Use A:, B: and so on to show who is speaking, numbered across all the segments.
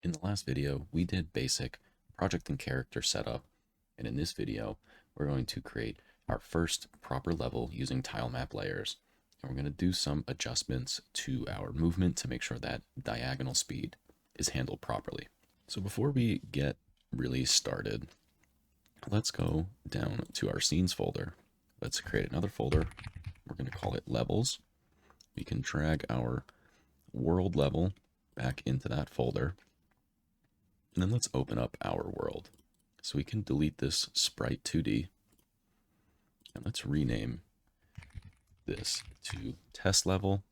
A: In the last video, we did basic project and character setup, and in this video, we're going to create our first proper level using tile map layers. And we're going to do some adjustments to our movement to make sure that diagonal speed is handled properly. So before we get really started, let's go down to our scenes folder. Let's create another folder. We're going to call it levels. We can drag our world level back into that folder. And then let's open up our world. So we can delete this sprite 2D. And let's rename this to test level.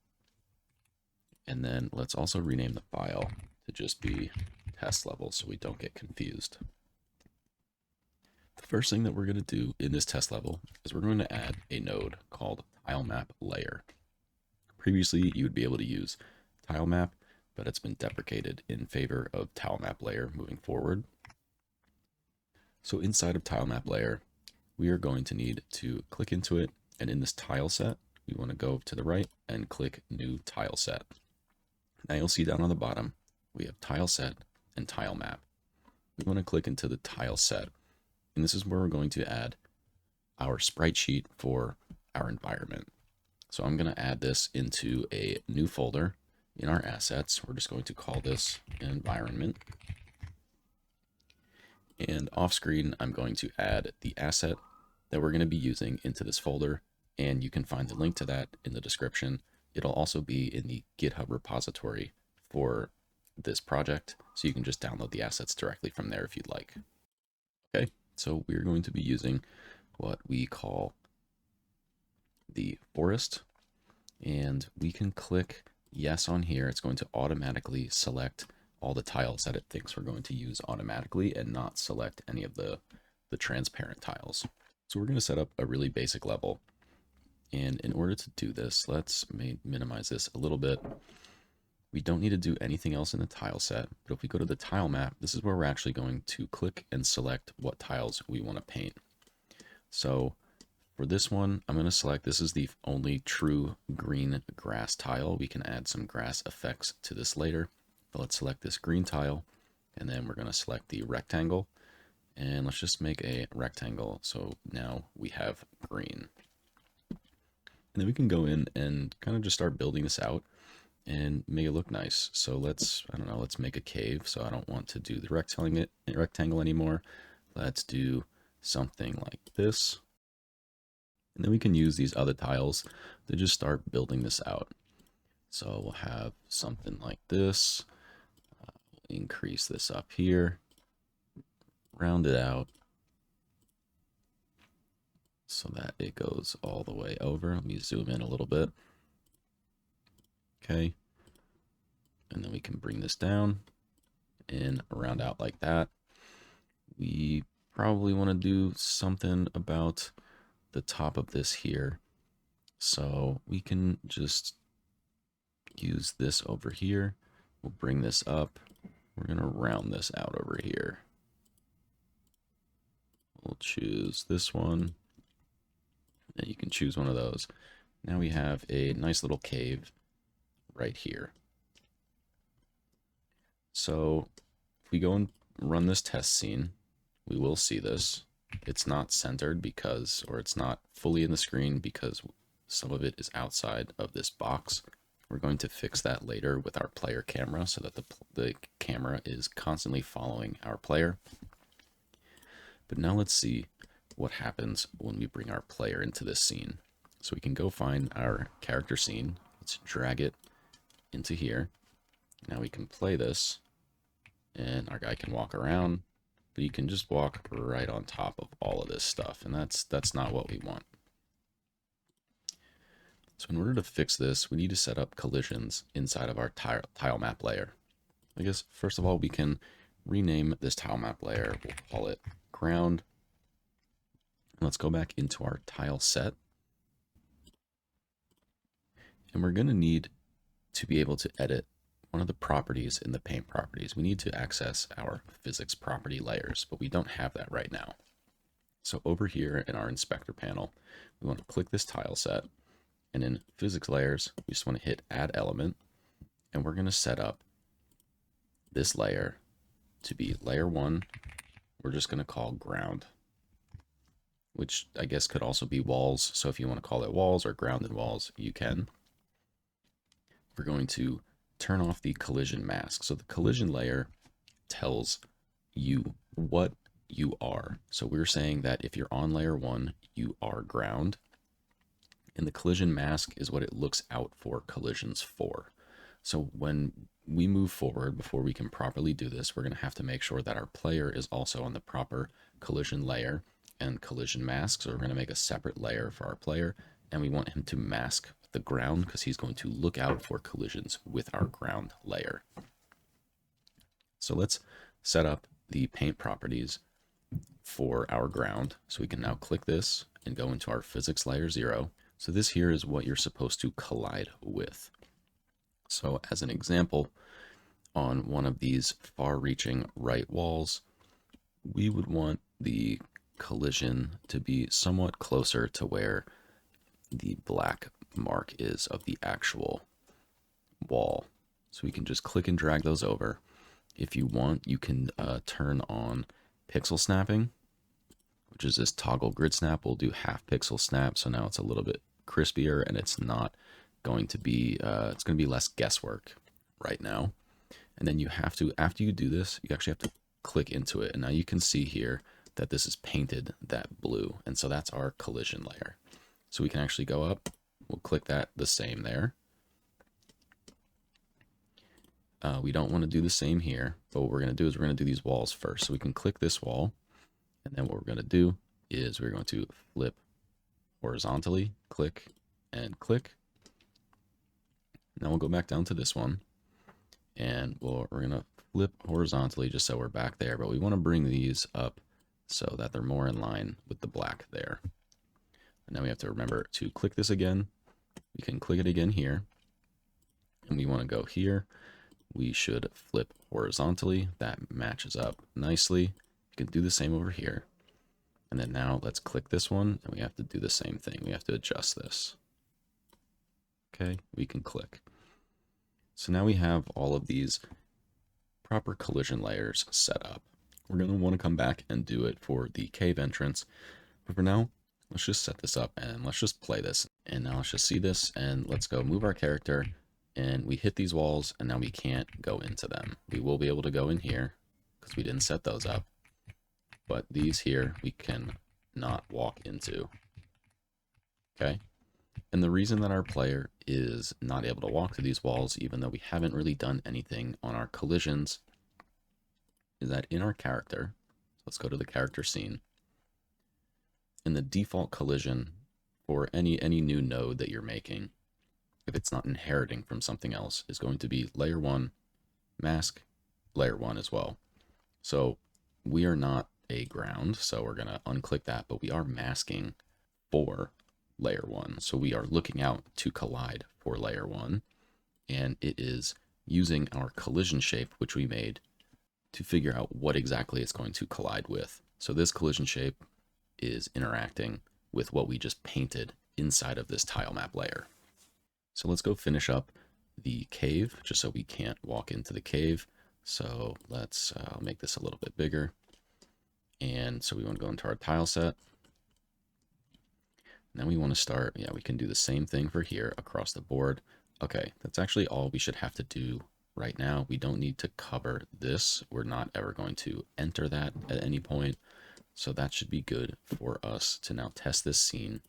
A: And then let's also rename the file to just be test level so we don't get confused. The first thing that we're going to do in this test level is we're going to add a node called tilemap layer. Previously, you would be able to use tilemap, but it's been deprecated in favor of tilemap layer moving forward. So inside of tilemap layer, we are going to need to click into it, and in this tile set, we want to go to the right and click new tile set. Now you'll see down on the bottom, we have tile set and tile map. We want to click into the tile set, and this is where we're going to add our sprite sheet for our environment. So I'm going to add this into a new folder in our assets. We're just going to call this environment. And off screen, I'm going to add the asset that we're going to be using into this folder. And you can find the link to that in the description. It'll also be in the GitHub repository for this project. So you can just download the assets directly from there if you'd like. Okay, so we're going to be using what we call the forest. And we can click yes on here. It's going to automatically select all the tiles that it thinks we're going to use automatically and not select any of the transparent tiles. So we're going to set up a really basic level. And in order to do this, let's minimize this a little bit. We don't need to do anything else in the tile set, but if we go to the tile map, this is where we're actually going to click and select what tiles we want to paint. So for this one, I'm going to select, this is the only true green grass tile. We can add some grass effects to this later, but let's select this green tile, and then we're going to select the rectangle, and let's just make a rectangle. So now we have green. And then we can go in and kind of just start building this out and make it look nice. So let's, I don't know, let's make a cave. So I don't want to do the rectangle anymore. Let's do something like this. And then we can use these other tiles to just start building this out. So we'll have something like this. Increase this up here. Round it out so that it goes all the way over. Let me zoom in a little bit. Okay. And then we can bring this down and round out like that. We probably want to do something about the top of this here. So we can just use this over here. We'll bring this up. We're going to round this out over here. We'll choose this one. And you can choose one of those. Now we have a nice little cave right here. So if we go and run this test scene, we will see this. It's not centered because, or it's not fully in the screen because some of it is outside of this box. We're going to fix that later with our player camera so that the camera is constantly following our player. But now let's see what happens when we bring our player into this scene. So we can go find our character scene. Let's drag it into here. Now we can play this and our guy can walk around, but you can just walk right on top of all of this stuff. And that's not what we want. So in order to fix this, we need to set up collisions inside of our tile map layer. I guess first of all, we can rename this tile map layer. We'll call it ground. Let's go back into our tile set. And we're going to need to be able to edit one of the properties in the paint properties. We need to access our physics property layers, but we don't have that right now. So over here in our inspector panel, we want to click this tile set. And in physics layers, we just want to hit add element. And we're going to set up this layer to be layer 1, we're just going to call ground, which I guess could also be walls. So if you want to call it walls or grounded walls, you can. We're going to turn off the collision mask. So the collision layer tells you what you are. So we're saying that if you're on layer 1, you are ground. And the collision mask is what it looks out for collisions for. So when we move forward, before we can properly do this, we're going to have to make sure that our player is also on the proper collision layer and collision mask. So we're going to make a separate layer for our player, and we want him to mask the ground because he's going to look out for collisions with our ground layer. So let's set up the paint properties for our ground. So we can now click this and go into our physics layer 0. So this here is what you're supposed to collide with. So as an example, on one of these far-reaching right walls, we would want the collision to be somewhat closer to where the black mark is of the actual wall. So we can just click and drag those over. If you want, you can turn on pixel snapping, which is this toggle grid snap. We'll do half pixel snap, so now it's a little bit crispier and it's not going to be, it's going to be less guesswork right now. And then you have to, after you do this, you actually have to click into it. And now you can see here that this is painted that blue. And so that's our collision layer. So we can actually go up, we'll click that the same there. We don't want to do the same here, but what we're going to do is we're going to do these walls first. So we can click this wall, and then what we're going to do is we're going to flip horizontally, click and click. Now we'll go back down to this one, and we're going to flip horizontally just so we're back there, but we want to bring these up so that they're more in line with the black there. And now we have to remember to click this again. We can click it again here, and we want to go here. We should flip horizontally. That matches up nicely. You can do the same over here. And then now let's click this one, and we have to do the same thing. We have to adjust this. Okay, we can click. So now we have all of these proper collision layers set up. We're going to want to come back and do it for the cave entrance. But for now, let's just set this up and let's just play this. And now let's just see this, and let's go move our character. And we hit these walls, and now we can't go into them. We will be able to go in here because we didn't set those up. But these here, we can not walk into. Okay? And the reason that our player is not able to walk through these walls, even though we haven't really done anything on our collisions, is that in our character, let's go to the character scene. In the default collision for any new node that you're making, if it's not inheriting from something else, is going to be layer 1, mask, layer 1 as well. So we are not a ground, so we're going to unclick that, but we are masking for layer 1. So we are looking out to collide for layer 1, and it is using our collision shape, which we made, to figure out what exactly it's going to collide with. So this collision shape is interacting with what we just painted inside of this tile map layer. So let's go finish up the cave, just so we can't walk into the cave. So let's make this a little bit bigger. And so we want to go into our tile set. Now we want to start, we can do the same thing for here across the board. Okay, that's actually all we should have to do right now. We don't need to cover this. We're not ever going to enter that at any point. So that should be good for us to now test this scene.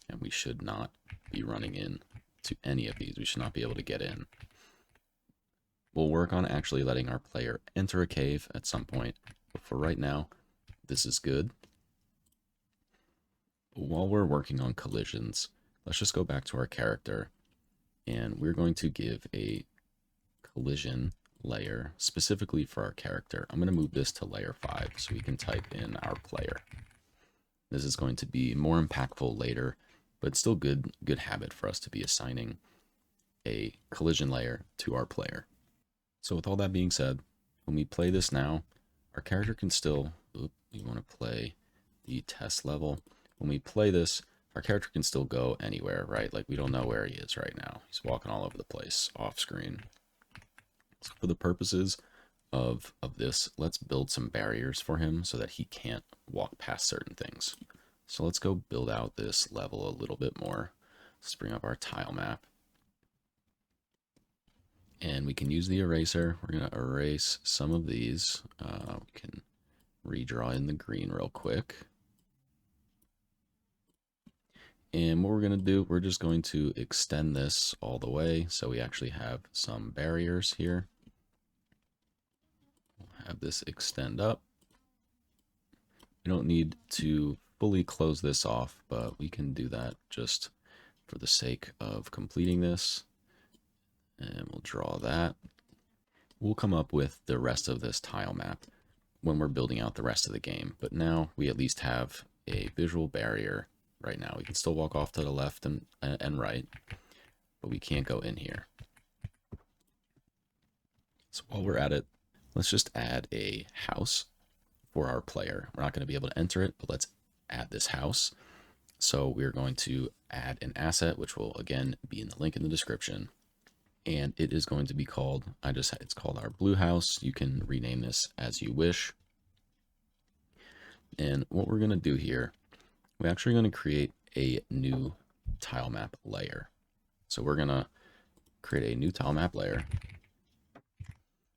A: And we should not be running in to any of these. We should not be able to get in. We'll work on actually letting our player enter a cave at some point. But for right now, this is good. While we're working on collisions, let's just go back to our character, and we're going to give a collision layer specifically for our character. I'm going to move this to layer 5 so we can type in our player. This is going to be more impactful later, but still good habit for us to be assigning a collision layer to our player. So with all that being said, when we play this now, our character can still, we want to play the test level. When we play this, our character can still go anywhere, right? Like we don't know where he is right now. He's walking all over the place off screen. So for the purposes of this, let's build some barriers for him so that he can't walk past certain things. So let's go build out this level a little bit more. Let's bring up our tile map. And we can use the eraser. We're going to erase some of these. We can redraw in the green real quick. And what we're going to do, we're just going to extend this all the way so we actually have some barriers here. We'll have this extend up. We don't need to fully close this off, but we can do that just for the sake of completing this. And we'll draw that. We'll come up with the rest of this tile map when we're building out the rest of the game. But now we at least have a visual barrier right now. We can still walk off to the left and right, but we can't go in here. So while we're at it, let's just add a house for our player. We're not going to be able to enter it, but let's add this house. So we're going to add an asset, which will again be in the link in the description. And it is going to be called, it's called our blue house. You can rename this as you wish. And what we're going to do here, we're actually going to create a new tile map layer. So we're going to create a new tile map layer.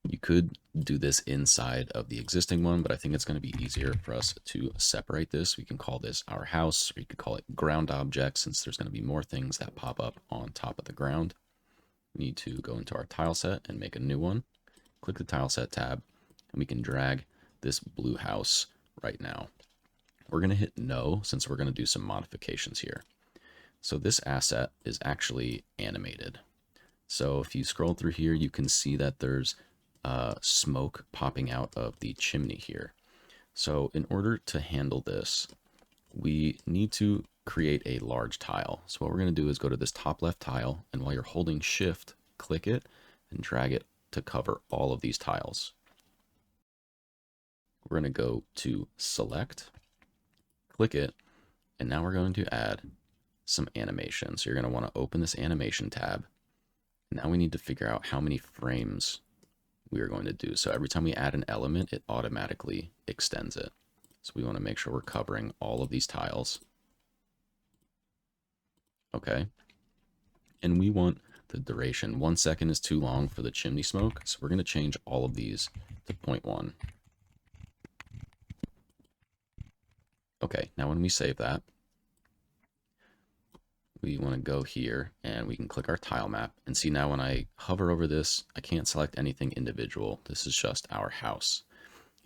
A: You could do this inside of the existing one, but I think it's going to be easier for us to separate this. We can call this our house, or you could call it ground object, since there's going to be more things that pop up on top of the ground. We need to go into our tile set and make a new one. Click the tile set tab, and we can drag this blue house right now. We're going to hit no, since we're going to do some modifications here. So this asset is actually animated. So if you scroll through here, you can see that there's smoke popping out of the chimney here. So in order to handle this, we need to create a large tile. So what we're going to do is go to this top left tile, and while you're holding shift, click it and drag it to cover all of these tiles. We're going to go to select, click it, and now we're going to add some animation. So you're going to want to open this animation tab. Now we need to figure out how many frames we are going to do. So every time we add an element, it automatically extends it. So we want to make sure we're covering all of these tiles. Okay. And we want the duration. 1 second is too long for the chimney smoke. So we're going to change all of these to 0.1. Okay. Now when we save that, we want to go here and we can click our tile map and see now when I hover over this, I can't select anything individual. This is just our house.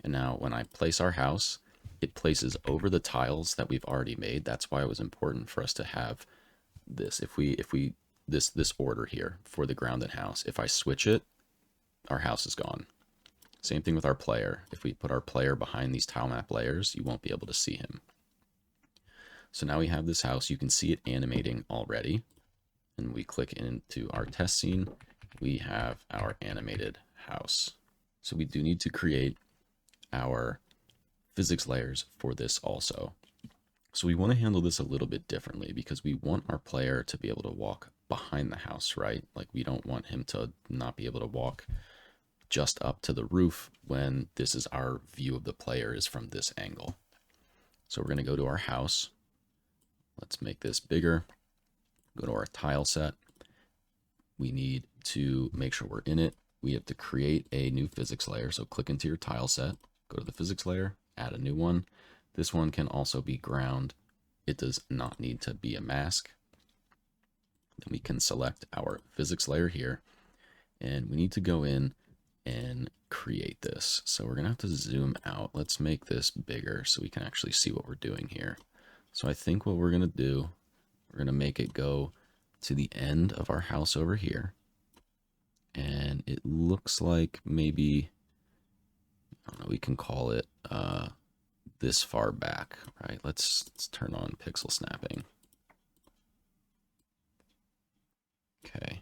A: And now when I place our house, it places over the tiles that we've already made. That's why it was important for us to have this. This order here for the ground and house. If I switch it, our house is gone. Same thing with our player. If we put our player behind these tile map layers, you won't be able to see him. So now we have this house. You can see it animating already. And we click into our test scene. We have our animated house. So we do need to create our physics layers for this also. So we want to handle this a little bit differently because we want our player to be able to walk behind the house, right? Like we don't want him to not be able to walk just up to the roof when this is our view of the player is from this angle. So we're going to go to our house. Let's make this bigger. Go to our tile set. We need to make sure we're in it. We have to create a new physics layer. So click into your tile set, go to the physics layer, add a new one. This one can also be ground. It does not need to be a mask. Then we can select our physics layer here, and we need to go in and create this. So we're gonna have to zoom out. Let's make this bigger so we can actually see what we're doing here. So I think what we're gonna do, we're gonna make it go to the end of our house over here. And it looks like maybe, I don't know, we can call it this far back, right? Let's turn on pixel snapping. Okay.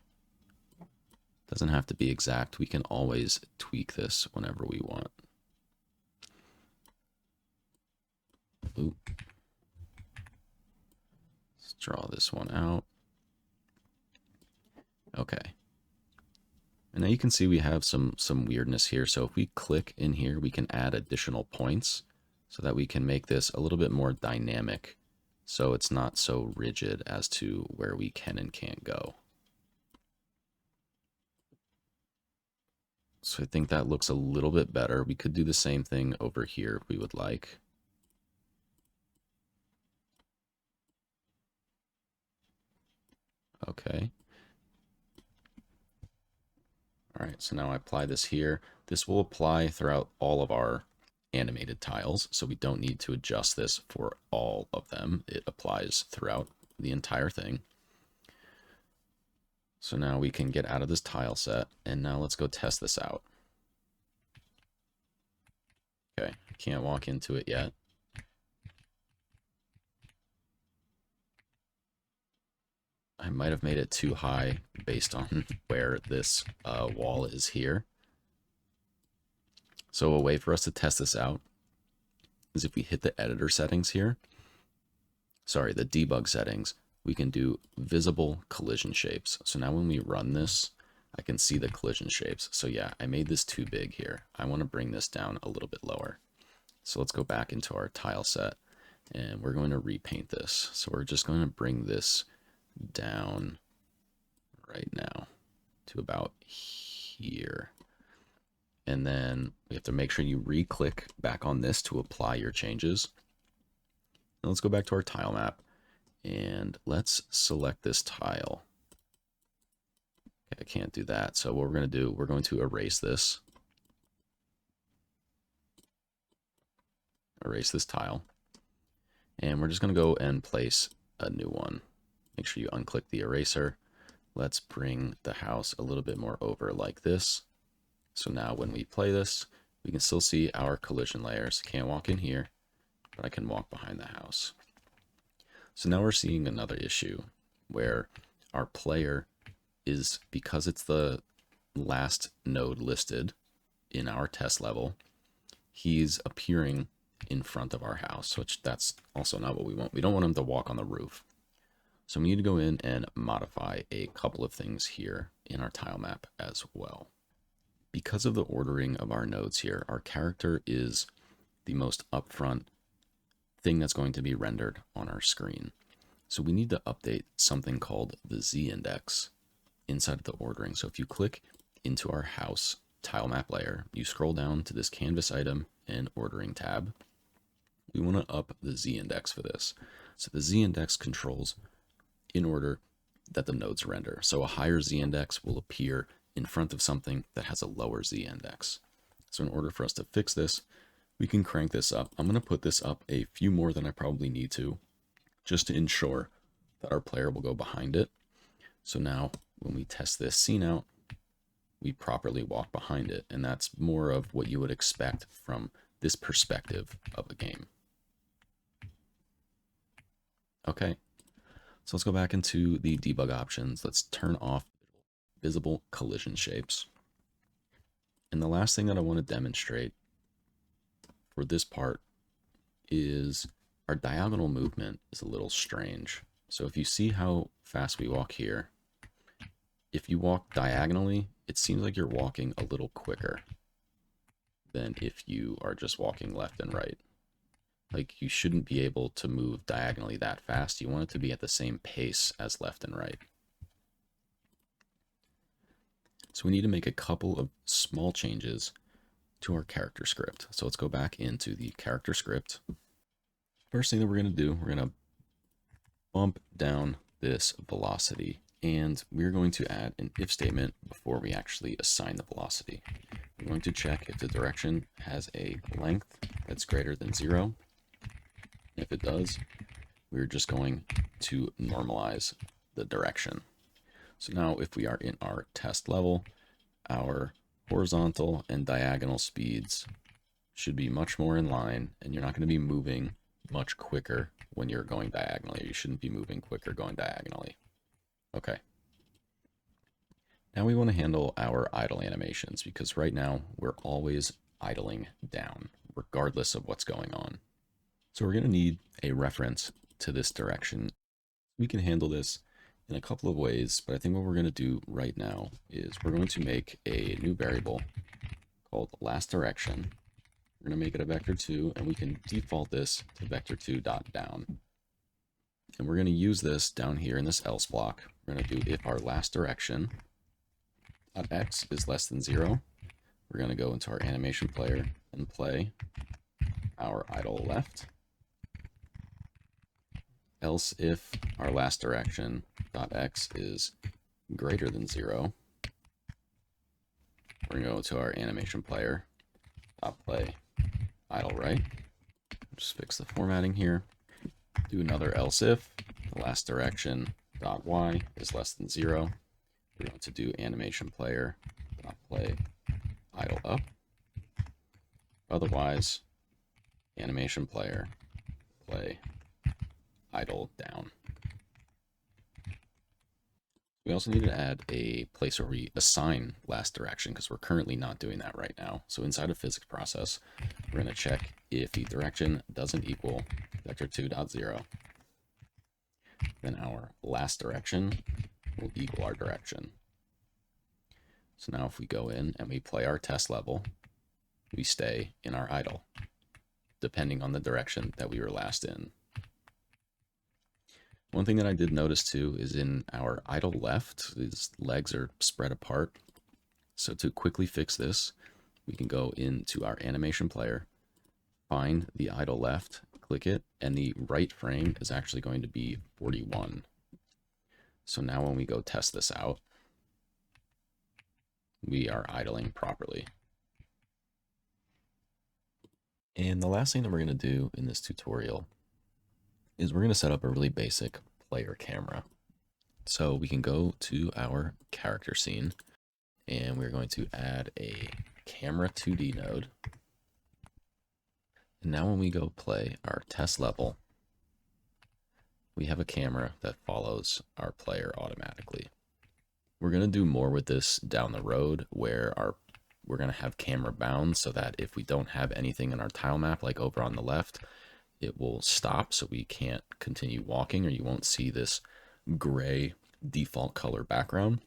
A: Doesn't have to be exact. We can always tweak this whenever we want. Oop. Let's draw this one out. Okay. And now you can see we have some weirdness here. So if we click in here, we can add additional points so that we can make this a little bit more dynamic, so it's not so rigid as to where we can and can't go. So I think that looks a little bit better. We could do the same thing over here if we would like. Okay. All right, so now I apply this here. This will apply throughout all of our animated tiles, so we don't need to adjust this for all of them. It applies throughout the entire thing. So now we can get out of this tile set, and now let's go test this out. Okay, can't walk into it yet. I might have made it too high based on where this wall is here. So a way for us to test this out is if we hit the editor settings here, sorry, the debug settings, we can do visible collision shapes. So now when we run this, I can see the collision shapes. So yeah, I made this too big here. I want to bring this down a little bit lower. So let's go back into our tile set and we're going to repaint this. So we're just going to bring this down right now to about here. And then we have to make sure you re-click back on this to apply your changes. And let's go back to our tile map and let's select this tile. Okay, I can't do that. So what we're going to do, we're going to erase this. Erase this tile. And we're just going to go and place a new one. Make sure you unclick the eraser. Let's bring the house a little bit more over like this. So now when we play this, we can still see our collision layers. Can't walk in here, but I can walk behind the house. So now we're seeing another issue where our player is, because it's the last node listed in our test level, he's appearing in front of our house, which that's also not what we want. We don't want him to walk on the roof. So we need to go in and modify a couple of things here in our tile map as well. Because of the ordering of our nodes here, our character is the most upfront thing that's going to be rendered on our screen. So we need to update something called the Z index inside of the ordering. So if you click into our house tile map layer, you scroll down to this canvas item and ordering tab. We want to up the Z index for this. So the Z index controls in order that the nodes render. So a higher Z index will appear in front of something that has a lower Z index. So in order for us to fix this, we can crank this up. I'm going to put this up a few more than I probably need to, just to ensure that our player will go behind it. So now when we test this scene out, we properly walk behind it. And that's more of what you would expect from this perspective of a game. Okay, so let's go back into the debug options. Let's turn off visible collision shapes. And the last thing that I want to demonstrate for this part is our diagonal movement is a little strange. So if you see how fast we walk here, if you walk diagonally, it seems like you're walking a little quicker than if you are just walking left and right. Like, you shouldn't be able to move diagonally that fast. You want it to be at the same pace as left and right. So we need to make a couple of small changes to our character script. So let's go back into the character script. First thing that we're going to do, we're going to bump down this velocity. And we're going to add an if statement before we actually assign the velocity. We're going to check if the direction has a length that's greater than 0. If it does, we're just going to normalize the direction. So now if we are in our test level, our horizontal and diagonal speeds should be much more in line, and you're not going to be moving much quicker when you're going diagonally. You shouldn't be moving quicker going diagonally. Okay. Now we want to handle our idle animations, because right now we're always idling down, regardless of what's going on. So we're going to need a reference to this direction. We can handle this in a couple of ways, but I think what we're going to do right now is we're going to make a new variable called last direction. We're going to make it a vector2, and we can default this to vector2.down. And we're going to use this down here in this else block. We're going to do if our last direction .x is less than 0. We're going to go into our animation player and play our idle left. Else if our last direction .x is greater than 0, we're going to go to our animation player, play idle right. Just fix the formatting here. Do another else if the last direction .y is less than 0. We're going to do animation player play idle up. Otherwise, animation player play idle down. We also need to add a place where we assign last direction because we're currently not doing that right now. So inside of physics process, we're going to check if the direction doesn't equal vector2.0, then our last direction will equal our direction. So now if we go in and we play our test level, we stay in our idle, depending on the direction that we were last in. One thing that I did notice too is in our idle left, his legs are spread apart. So to quickly fix this, we can go into our animation player, find the idle left, click it, and the right frame is actually going to be 41. So now when we go test this out, we are idling properly. And the last thing that we're going to do in this tutorial is we're going to set up a really basic player camera. So we can go to our character scene and we're going to add a camera 2D node. And now when we go play our test level, we have a camera that follows our player automatically. We're going to do more with this down the road where we're going to have camera bound so that if we don't have anything in our tile map, like over on the left, it will stop so we can't continue walking, or you won't see this gray default color background.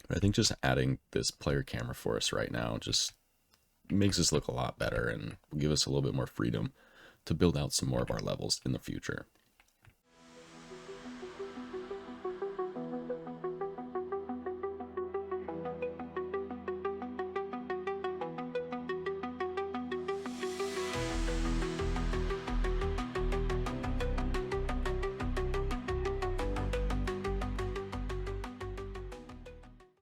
A: But I think just adding this player camera for us right now just makes this look a lot better and will give us a little bit more freedom to build out some more of our levels in the future.